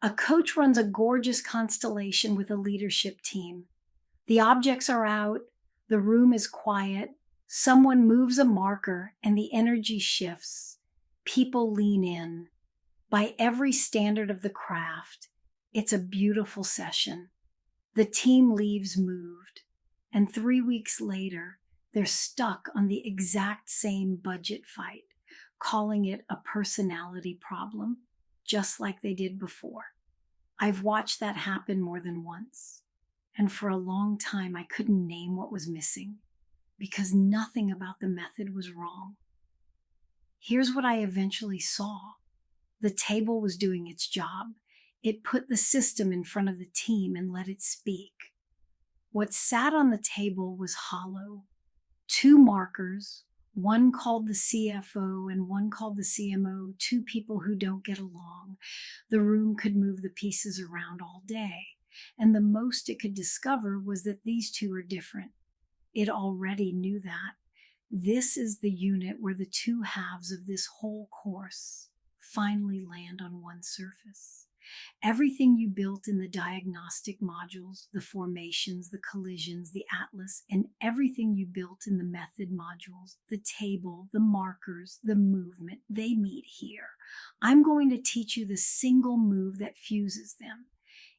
A coach runs a gorgeous constellation with a leadership team. The objects are out, the room is quiet, someone moves a marker, and the energy shifts. People lean in. By every standard of the craft, it's a beautiful session. The team leaves moved, and 3 weeks later, they're stuck on the exact same budget fight, calling it a personality problem, just like they did before. I've watched that happen more than once, and for a long time I couldn't name what was missing because nothing about the method was wrong. Here's what I eventually saw. The table was doing its job. It put the system in front of the team and let it speak. What sat on the table was hollow. 2 markers, one called the CFO and one called the CMO, 2 people who don't get along. The room could move the pieces around all day, and the most it could discover was that these 2 are different. It already knew that. This is the unit where the 2 halves of this whole course finally land on one surface. Everything you built in the diagnostic modules, the formations, the collisions, the atlas, and everything you built in the method modules, the table, the markers, the movement, they meet here. I'm going to teach you the single move that fuses them.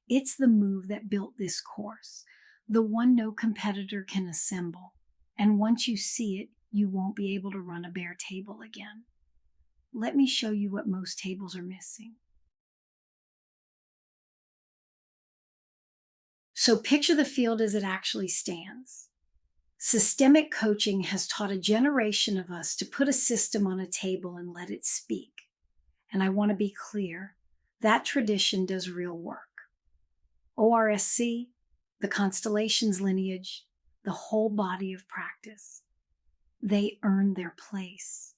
It's the move that built this course, the one no competitor can assemble. And once you see it, you won't be able to run a bare table again. Let me show you what most tables are missing. So picture the field as it actually stands. Systemic coaching has taught a generation of us to put a system on a table and let it speak. And I want to be clear, that tradition does real work. ORSC, the constellations lineage, the whole body of practice. They earn their place.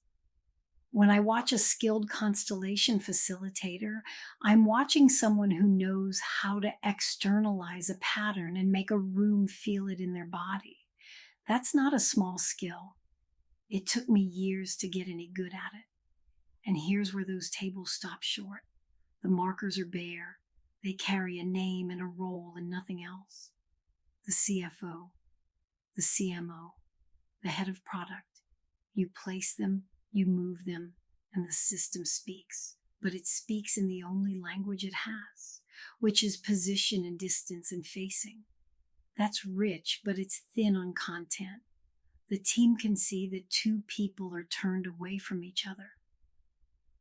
When I watch a skilled constellation facilitator, I'm watching someone who knows how to externalize a pattern and make a room feel it in their body. That's not a small skill. It took me years to get any good at it. And here's where those tables stop short. The markers are bare. They carry a name and a role and nothing else. The CFO, the CMO, the head of product. You place them, you move them, and the system speaks. But it speaks in the only language it has, which is position and distance and facing. That's rich, but it's thin on content. The team can see that 2 people are turned away from each other.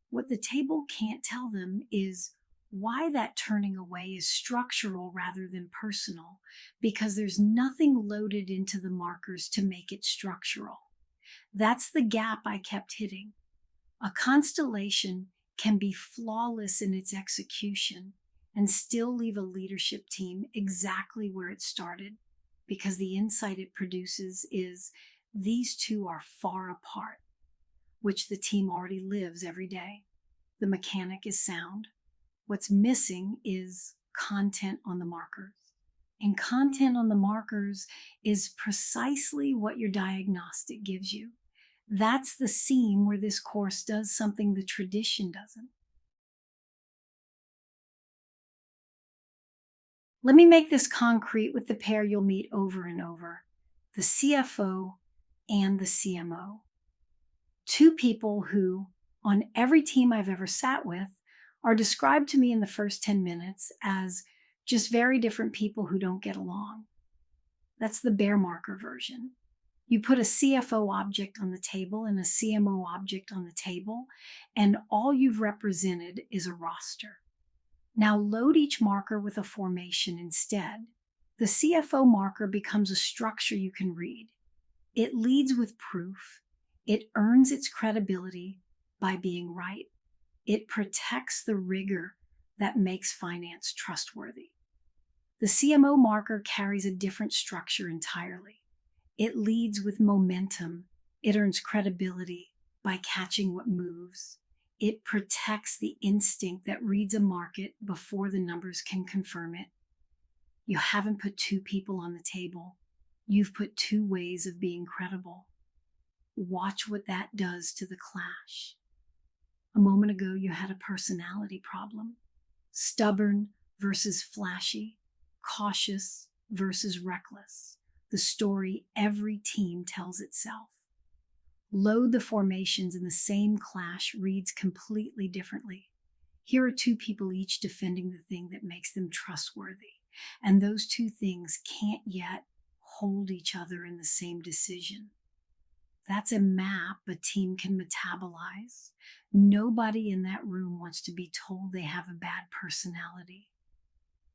What the table can't tell them is why that turning away is structural rather than personal, because there's nothing loaded into the markers to make it structural. That's the gap I kept hitting. A constellation can be flawless in its execution and still leave a leadership team exactly where it started, because the insight it produces is these 2 are far apart, which the team already lives every day. The mechanic is sound. What's missing is content on the markers. And content on the markers is precisely what your diagnostic gives you. That's the seam where this course does something the tradition doesn't. Let me make this concrete with the pair you'll meet over and over, the CFO and the CMO. 2 people who, on every team I've ever sat with, are described to me in the first 10 minutes as just very different people who don't get along. That's the bear marker version. You put a CFO object on the table and a CMO object on the table, and all you've represented is a roster. Now load each marker with a formation instead. The CFO marker becomes a structure you can read. It leads with proof. It earns its credibility by being right. It protects the rigor that makes finance trustworthy. The CMO marker carries a different structure entirely. It leads with momentum. It earns credibility by catching what moves. It protects the instinct that reads a market before the numbers can confirm it. You haven't put 2 people on the table. You've put 2 ways of being credible. Watch what that does to the clash. A moment ago, you had a personality problem. stubborn versus flashy, cautious versus reckless. The story every team tells itself. Load the formations and the same clash reads completely differently. Here are two people each defending the thing that makes them trustworthy, and those two things can't yet hold each other in the same decision. That's a map a team can metabolize. Nobody in that room wants to be told they have a bad personality.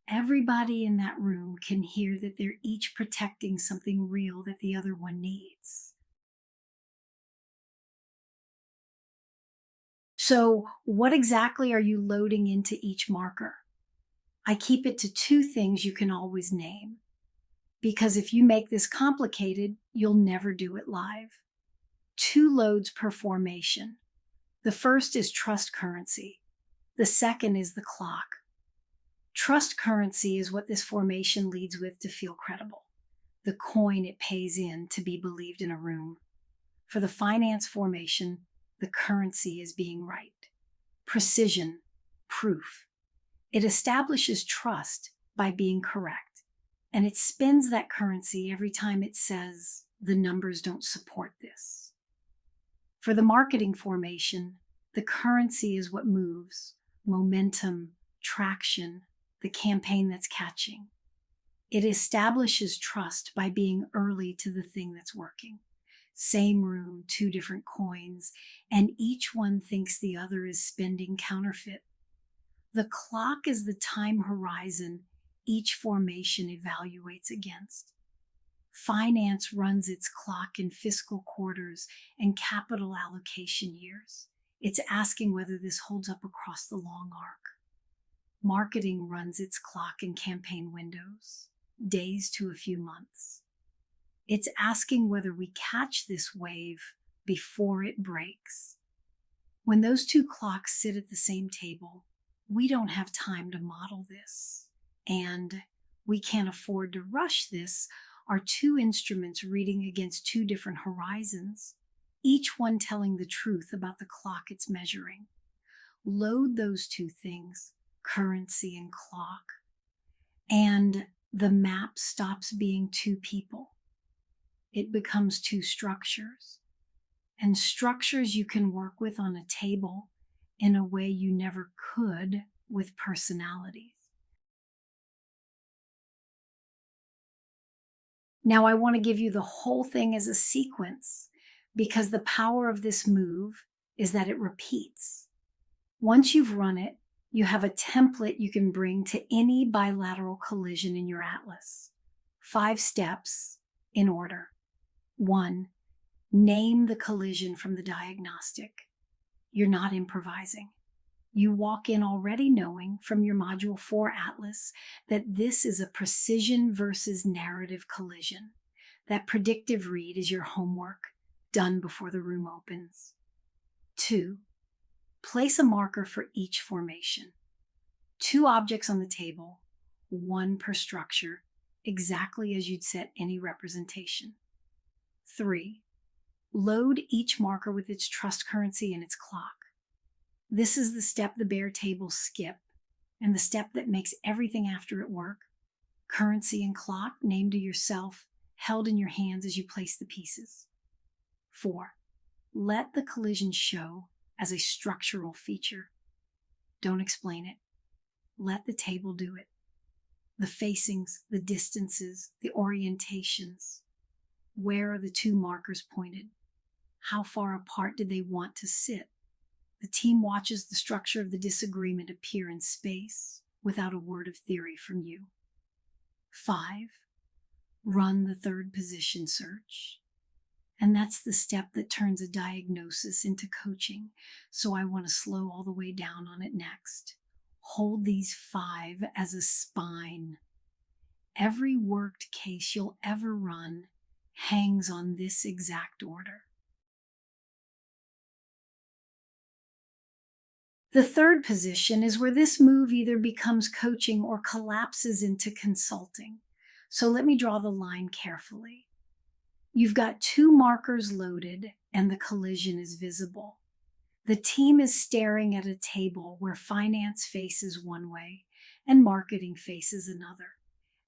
Everybody in that room can hear that they're each protecting something real that the other one needs. So, what exactly are you loading into each marker? I keep it to two things you can always name, because if you make this complicated, you'll never do it live. 2 loads per formation. The first is trust currency. The second is the clock. Trust currency is what this formation leads with to feel credible, the coin it pays in to be believed in a room. For the finance formation, the currency is being right. Precision, proof. It establishes trust by being correct, and it spends that currency every time it says the numbers don't support this. For the marketing formation, the currency is what moves, momentum, traction, the campaign that's catching. It establishes trust by being early to the thing that's working. Same room, 2 different coins, and each one thinks the other is spending counterfeit. The clock is the time horizon each formation evaluates against. Finance runs its clock in fiscal quarters and capital allocation years. It's asking whether this holds up across the long arc. Marketing runs its clock in campaign windows, days to a few months. It's asking whether we catch this wave before it breaks. When those 2 clocks sit at the same table, we don't have time to model this, and we can't afford to rush this. Are 2 instruments reading against 2 different horizons, each one telling the truth about the clock it's measuring. Load those 2 things, currency and clock, and the map stops being 2 people. It becomes 2 structures, and structures you can work with on a table in a way you never could with personalities. Now I want to give you the whole thing as a sequence, because the power of this move is that it repeats. Once you've run it, you have a template you can bring to any bilateral collision in your atlas. 5 steps in order. 1, name the collision from the diagnostic. You're not improvising. You walk in already knowing from your Module 4 Atlas that this is a precision versus narrative collision. That predictive read is your homework, done before the room opens. 2, place a marker for each formation. 2 objects on the table, 1 per structure, exactly as you'd set any representation. 3, load each marker with its trust currency and its clock. This is the step the bear tables skip, and the step that makes everything after it work. Currency and clock named to yourself, held in your hands as you place the pieces. 4, let the collision show as a structural feature. Don't explain it. Let the table do it. The facings, the distances, the orientations. Where are the 2 markers pointed? How far apart do they want to sit? The team watches the structure of the disagreement appear in space without a word of theory from you. 5, run the 3rd position search. And that's the step that turns a diagnosis into coaching, so I want to slow all the way down on it next. Hold these 5 as a spine. Every worked case you'll ever run hangs on this exact order. The 3rd position is where this move either becomes coaching or collapses into consulting. So let me draw the line carefully. You've got 2 markers loaded and the collision is visible. The team is staring at a table where finance faces one way and marketing faces another,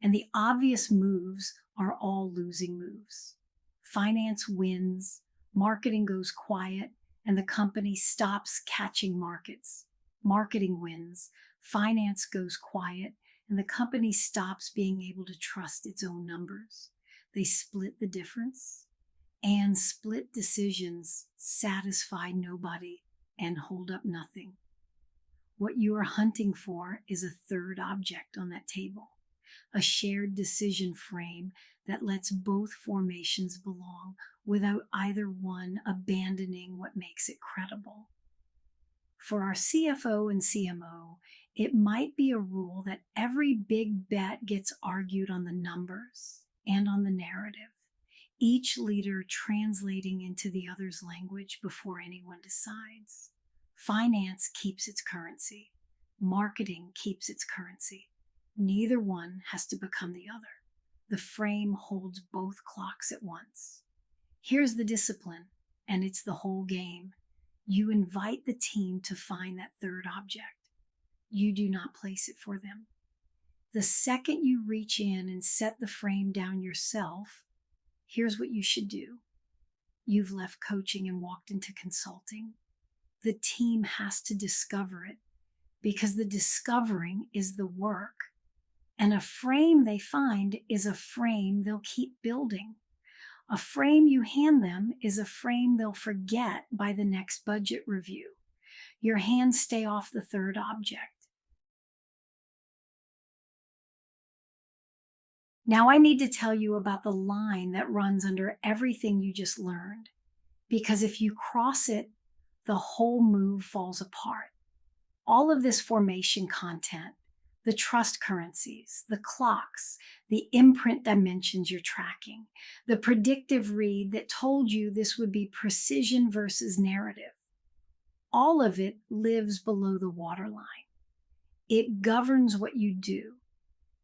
and the obvious moves are all losing moves. Finance wins, marketing goes quiet, and the company stops catching markets. Marketing wins, finance goes quiet, and the company stops being able to trust its own numbers. They split the difference, and split decisions satisfy nobody and hold up nothing. What you are hunting for is a third object on that table, a shared decision frame that lets both formations belong without either one abandoning what makes it credible. For our CFO and CMO, it might be a rule that every big bet gets argued on the numbers and on the narrative, each leader translating into the other's language before anyone decides. Finance keeps its currency. Marketing keeps its currency. Neither one has to become the other. The frame holds both clocks at once. Here's the discipline, and it's the whole game. You invite the team to find that third object. You do not place it for them. The second you reach in and set the frame down yourself, here's what you should do. You've left coaching and walked into consulting. The team has to discover it because the discovering is the work. And a frame they find is a frame they'll keep building. A frame you hand them is a frame they'll forget by the next budget review. Your hands stay off the third object. Now I need to tell you about the line that runs under everything you just learned, because if you cross it, the whole move falls apart. All of this formation content, the trust currencies, the clocks, the imprint dimensions you're tracking, the predictive read that told you this would be precision versus narrative. All of it lives below the waterline. It governs what you do.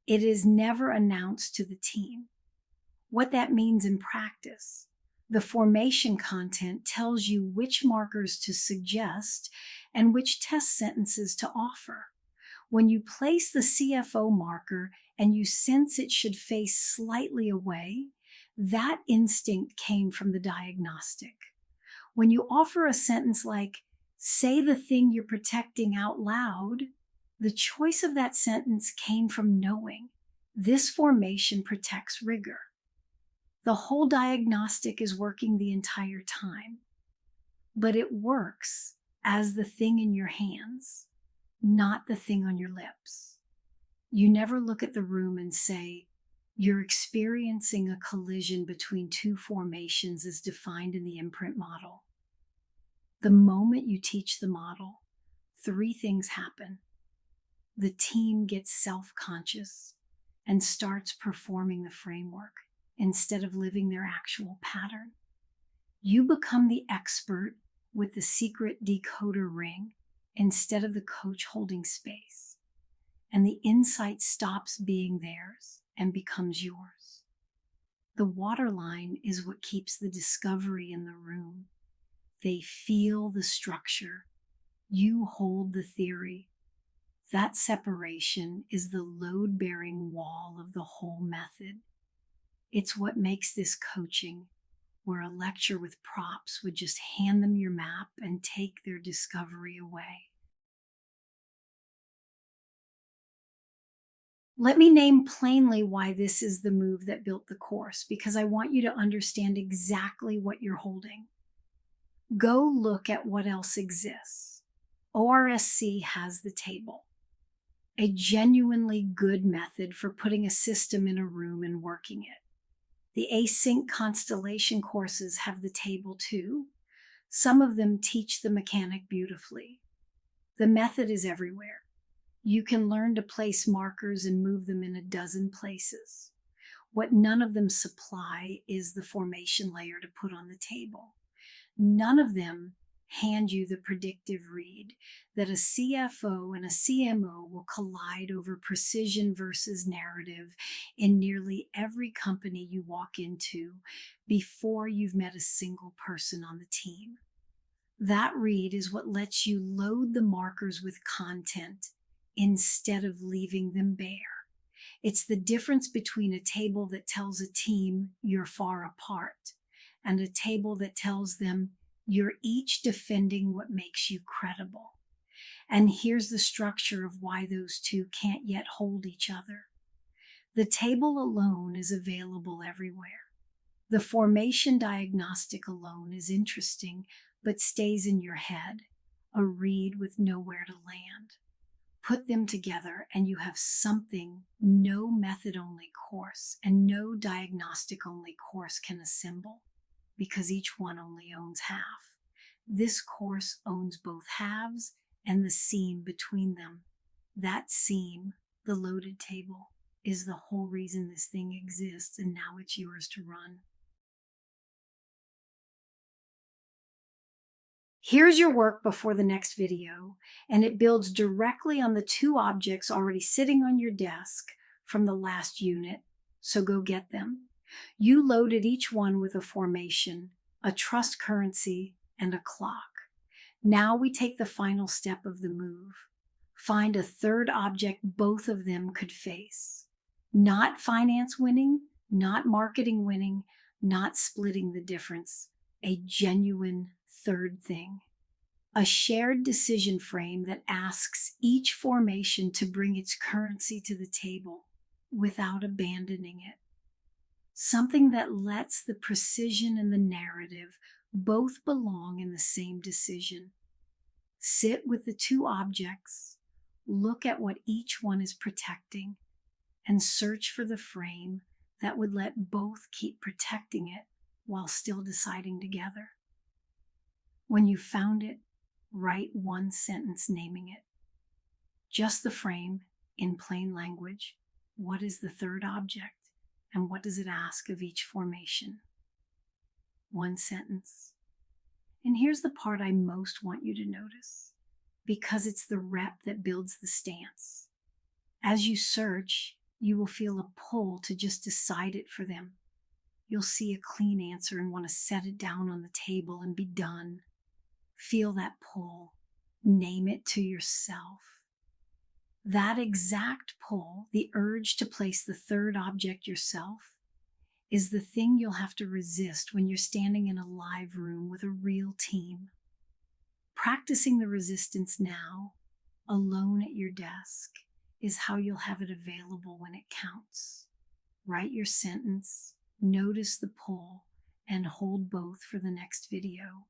It is never announced to the team. What that means in practice, the formation content tells you which markers to suggest and which test sentences to offer. When you place the CFO marker and you sense it should face slightly away, that instinct came from the diagnostic. When you offer a sentence like, "Say the thing you're protecting out loud," the choice of that sentence came from knowing this formation protects rigor. The whole diagnostic is working the entire time, but it works as the thing in your hands, not the thing on your lips. You never look at the room and say, "You're experiencing a collision between two formations as defined in the imprint model." The moment you teach the model, three things happen. The team gets self-conscious and starts performing the framework instead of living their actual pattern. You become the expert with the secret decoder ring instead of the coach holding space, and the insight stops being theirs and becomes yours. The waterline is what keeps the discovery in the room. They feel the structure. You hold the theory. That separation is the load-bearing wall of the whole method. It's what makes this coaching, where a lecture with props would just hand them your map and take their discovery away. Let me name plainly why this is the move that built the course, because I want you to understand exactly what you're holding. Go look at what else exists. ORSC has the table, a genuinely good method for putting a system in a room and working it. The async Constellation courses have the table too. Some of them teach the mechanic beautifully. The method is everywhere. You can learn to place markers and move them in a dozen places. What none of them supply is the formation layer to put on the table. None of them hand you the predictive read that a CFO and a CMO will collide over precision versus narrative in nearly every company you walk into before you've met a single person on the team. That read is what lets you load the markers with content instead of leaving them bare. It's the difference between a table that tells a team you're far apart and a table that tells them you're each defending what makes you credible. And here's the structure of why those two can't yet hold each other. The table alone is available everywhere. The formation diagnostic alone is interesting, but stays in your head, a read with nowhere to land. Put them together and you have something no method-only course and no diagnostic-only course can assemble, because each one only owns half. This course owns both halves and the seam between them. That seam, the loaded table, is the whole reason this thing exists, and now it's yours to run. Here's your work before the next video, and it builds directly on the two objects already sitting on your desk from the last unit, so go get them. You loaded each one with a formation, a trust currency, and a clock. Now we take the final step of the move. Find a third object both of them could face. Not finance winning, not marketing winning, not splitting the difference. A genuine third thing. A shared decision frame that asks each formation to bring its currency to the table without abandoning it. Something that lets the precision and the narrative both belong in the same decision. Sit with the two objects, look at what each one is protecting, and search for the frame that would let both keep protecting it while still deciding together. When you found it, write one sentence naming it. Just the frame, in plain language. What is the third object, and what does it ask of each formation? One sentence. And here's the part I most want you to notice, because it's the rep that builds the stance. As you search, you will feel a pull to just decide it for them. You'll see a clean answer and want to set it down on the table and be done. Feel that pull. Name it to yourself. That exact pull, the urge to place the third object yourself, is the thing you'll have to resist when you're standing in a live room with a real team. Practicing the resistance now, alone at your desk, is how you'll have it available when it counts. Write your sentence, notice the pull, and hold both for the next video.